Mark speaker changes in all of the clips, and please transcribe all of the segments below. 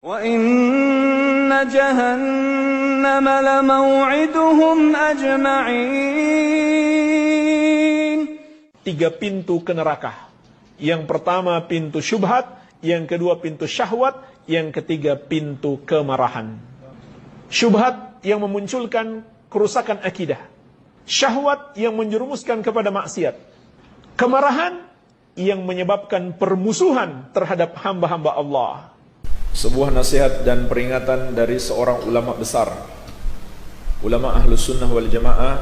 Speaker 1: وَإِنَّ جَهَنَّمَ لَمَوْعِدُهُمْ أَجْمَعِينَ.
Speaker 2: 3 pintu ke neraka. Yang pertama pintu syubhat, yang kedua pintu syahwat, yang ketiga pintu kemarahan. Syubhat yang memunculkan kerusakan akidah. Syahwat yang menjerumuskan kepada maksiat. Kemarahan yang menyebabkan permusuhan terhadap hamba-hamba Allah.
Speaker 3: Sebuah nasihat dan peringatan dari seorang ulama besar, ulama Ahlus Sunnah wal Jamaah,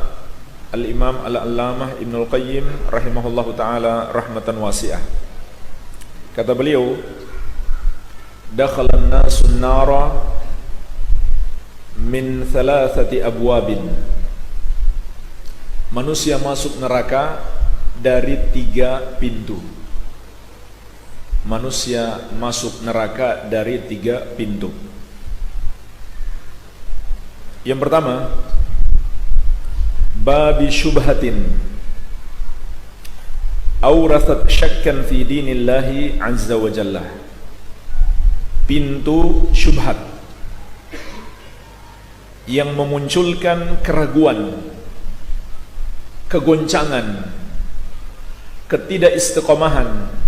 Speaker 3: Al-Imam Al-Allamah Ibnul Qayyim rahimahullahu ta'ala rahmatan wasi'ah. Kata beliau, dakhalan nasun nara min 3 abwabin. Manusia masuk neraka dari 3 pintu. Manusia masuk neraka dari 3 pintu. Yang pertama, babi syubhatin awrathat syakkan fi dinillahi azza wa jalla. Pintu syubhat yang memunculkan keraguan, kegoncangan, ketidakistiqomahan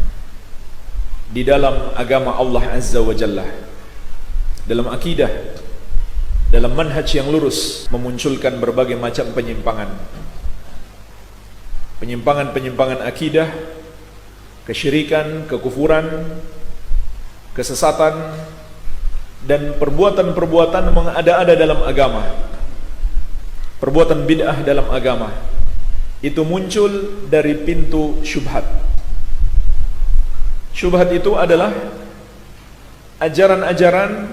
Speaker 3: di dalam agama Allah Azza wa Jalla, dalam akidah, dalam manhaj yang lurus, memunculkan berbagai macam penyimpangan. Penyimpangan-penyimpangan akidah, kesyirikan, kekufuran, kesesatan, dan perbuatan-perbuatan mengada-ada dalam agama. Perbuatan bid'ah dalam agama itu muncul dari pintu syubhat. Syubhat itu adalah ajaran-ajaran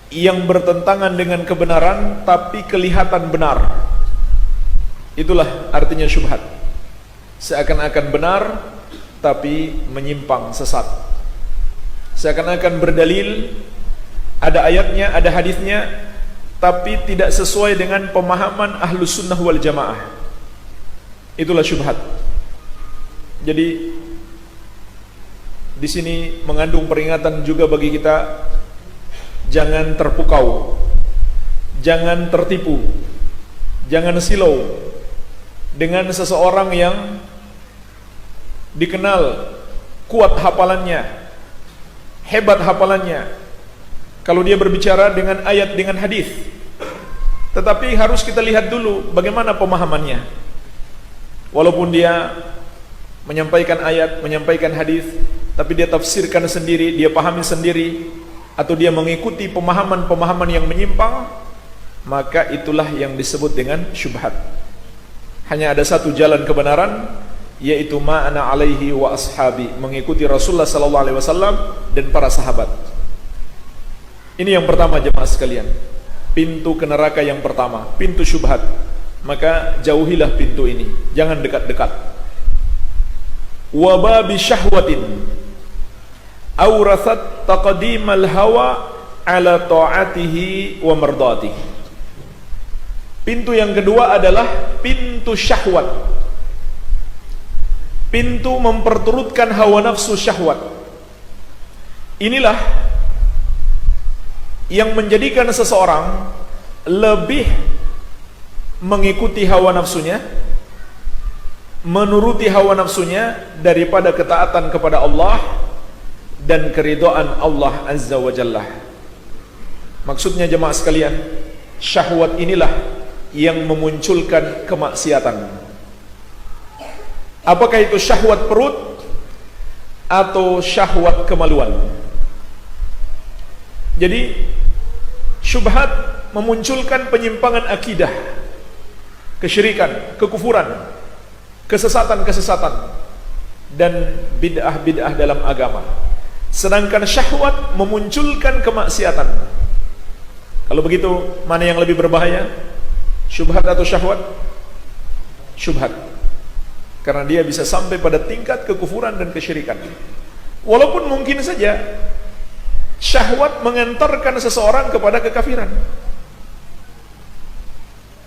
Speaker 3: yang bertentangan dengan kebenaran tapi kelihatan benar. Itulah artinya syubhat. Seakan-akan benar tapi menyimpang, sesat. Seakan-akan berdalil, ada ayatnya, ada hadisnya, tapi tidak sesuai dengan pemahaman Ahlus Sunnah wal Jamaah. Itulah syubhat. Jadi di sini mengandung peringatan juga bagi kita, jangan terpukau, jangan tertipu, jangan silau dengan seseorang yang dikenal kuat hafalannya, hebat hafalannya. Kalau dia berbicara dengan ayat, dengan hadis, tetapi harus kita lihat dulu bagaimana pemahamannya. Walaupun dia menyampaikan ayat, menyampaikan hadis, tapi dia tafsirkan sendiri, dia pahami sendiri, atau dia mengikuti pemahaman-pemahaman yang menyimpang, maka itulah yang disebut dengan syubhat. Hanya ada satu jalan kebenaran, yaitu ma'ana alaihi wa ashabi, mengikuti Rasulullah sallallahu alaihi wasallam dan para sahabat. Ini yang pertama jemaah sekalian, pintu ke neraka yang pertama, pintu syubhat. Maka jauhilah pintu ini, jangan dekat-dekat. Wa babi syahwatin awrathat taqdimal hawa ala ta'atihi wa mardatihi. Pintu yang kedua adalah pintu syahwat. Pintu memperturutkan hawa nafsu syahwat. Inilah yang menjadikan seseorang lebih mengikuti hawa nafsunya, menuruti hawa nafsunya daripada ketaatan kepada Allah dan keridhaan Allah Azza wa Jalla. Maksudnya jemaah sekalian, syahwat inilah yang memunculkan kemaksiatan. Apakah itu syahwat perut atau syahwat kemaluan? Jadi syubhat memunculkan penyimpangan akidah, kesyirikan, kekufuran, kesesatan-kesesatan, dan bid'ah-bid'ah dalam agama. Sedangkan syahwat memunculkan kemaksiatan. Kalau begitu, mana yang lebih berbahaya? Syubhat atau syahwat? Syubhat. Karena dia bisa sampai pada tingkat kekufuran dan kesyirikan. Walaupun mungkin saja syahwat mengantarkan seseorang kepada kekafiran.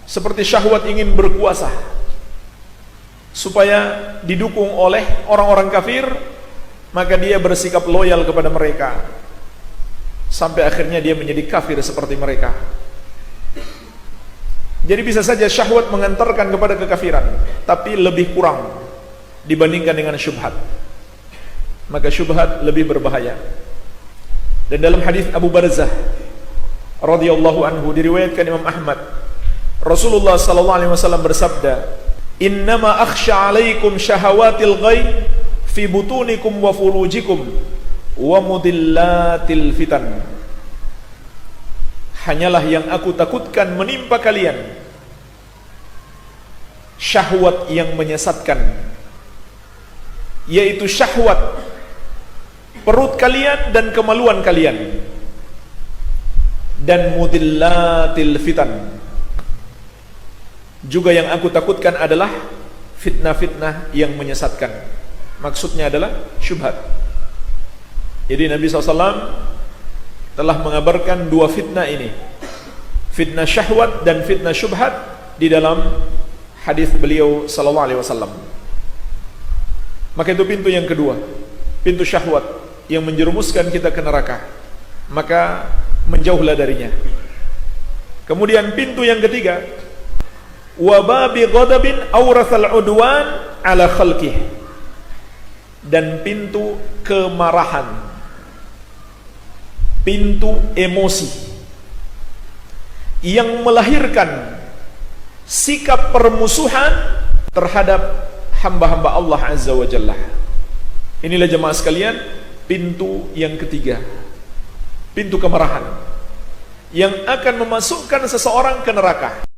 Speaker 3: Seperti syahwat ingin berkuasa supaya didukung oleh orang-orang kafir, maka dia bersikap loyal kepada mereka sampai akhirnya dia menjadi kafir seperti mereka. Jadi bisa saja syahwat mengantarkan kepada kekafiran, tapi lebih kurang dibandingkan dengan syubhat. Maka syubhat lebih berbahaya. Dan dalam hadis Abu Barzah radhiyallahu anhu diriwayatkan Imam Ahmad, Rasulullah sallallahu alaihi wasallam bersabda, "Innama akhsha 'alaikum syahawatil ghaib fi butunikum wa furujikum wa mudillatil fitan." Hanyalah yang aku takutkan menimpa kalian syahwat yang menyesatkan, yaitu syahwat perut kalian dan kemaluan kalian, dan mudillatil fitan. Juga yang aku takutkan adalah fitnah-fitnah yang menyesatkan. Maksudnya adalah syubhat. Jadi Nabi SAW telah mengabarkan dua fitnah ini, fitnah syahwat dan fitnah syubhat, di dalam hadis beliau sallallahu alaihi wasallam. Maka itu pintu yang kedua, pintu syahwat yang menjerumuskan kita ke neraka, maka menjauhlah darinya. Kemudian pintu yang ketiga, wa babi ghadabin awrathal udwan ala khalqih, dan pintu kemarahan, pintu emosi yang melahirkan sikap permusuhan terhadap hamba-hamba Allah Azza wa Jalla. Inilah jemaah sekalian, pintu yang ketiga, pintu kemarahan yang akan memasukkan seseorang ke neraka.